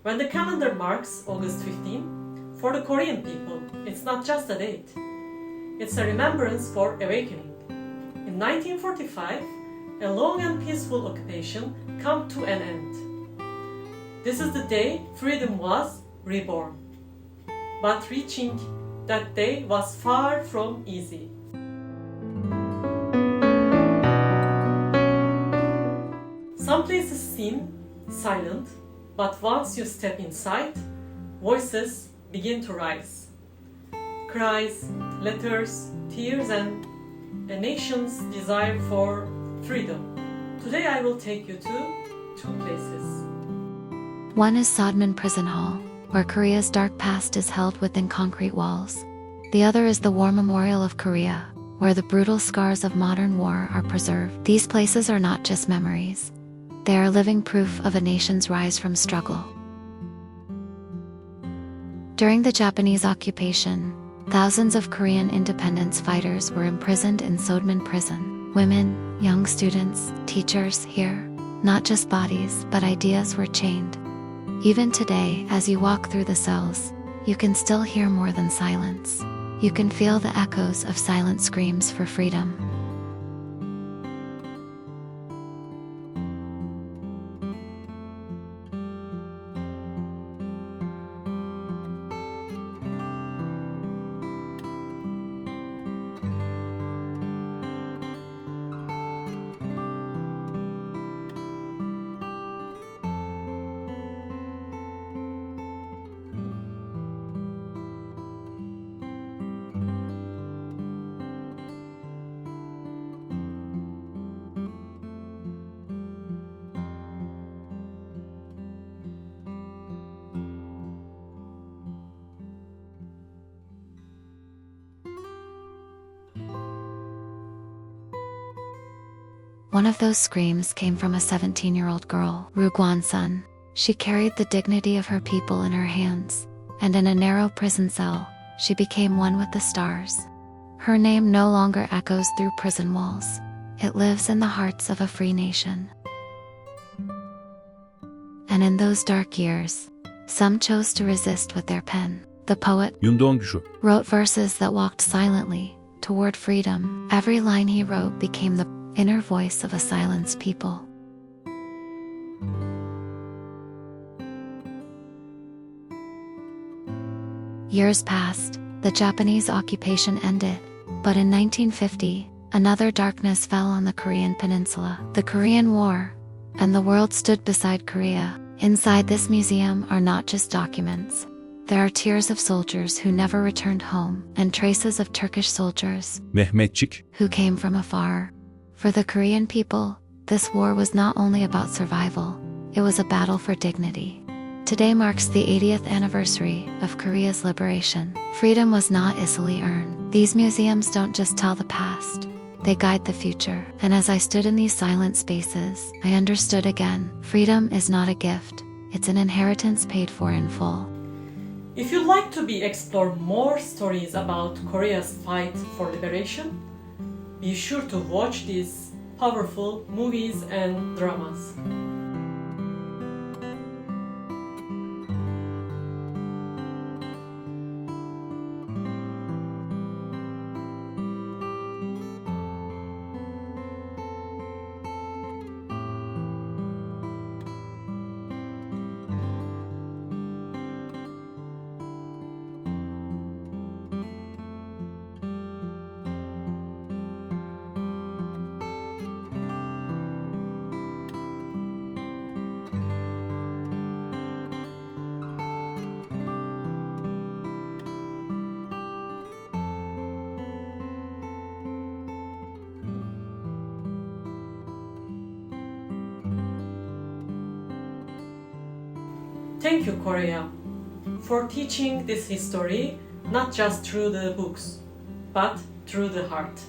When the calendar marks August 15, for the Korean people, it's not just a date. It's a remembrance for awakening. In 1945, a long and peaceful occupation came to an end. This is the day freedom was reborn. But reaching that day was far from easy. Some places seem silent, but once you step inside, voices begin to rise. Cries, letters, tears, and a nation's desire for freedom. Today I will take you to two places. One is Seodaemun Prison Hall, where Korea's dark past is held within concrete walls. The other is the War Memorial of Korea, where the brutal scars of modern war are preserved. These places are not just memories. They are living proof of a nation's rise from struggle. During the Japanese occupation, thousands of Korean independence fighters were imprisoned in Seodaemun Prison. Women, young students, teachers here, not just bodies, but ideas were chained. Even today, as you walk through the cells, you can still hear more than silence. You can feel the echoes of silent screams for freedom. One of those screams came from a 17-year-old girl, Ru Guan-sun. She carried the dignity of her people in her hands, and in a narrow prison cell, she became one with the stars. Her name no longer echoes through prison walls. It lives in the hearts of a free nation. And in those dark years, some chose to resist with their pen. The poet wrote verses that walked silently toward freedom. Every line he wrote became the inner voice of a silenced people. Years passed, the Japanese occupation ended, but in 1950, another darkness fell on the Korean peninsula, the Korean War, and the world stood beside Korea. Inside this museum are not just documents. There are tears of soldiers who never returned home, and traces of Turkish soldiers who came from afar. For the Korean people, this war was not only about survival, it was a battle for dignity. Today marks the 80th anniversary of Korea's liberation. Freedom was not easily earned. These museums don't just tell the past, they guide the future. And as I stood in these silent spaces, I understood again, freedom is not a gift, it's an inheritance paid for in full. If you'd like to explore more stories about Korea's fight for liberation, be sure to watch these powerful movies and dramas. Thank you, Korea, for teaching this history not just through the books, but through the heart.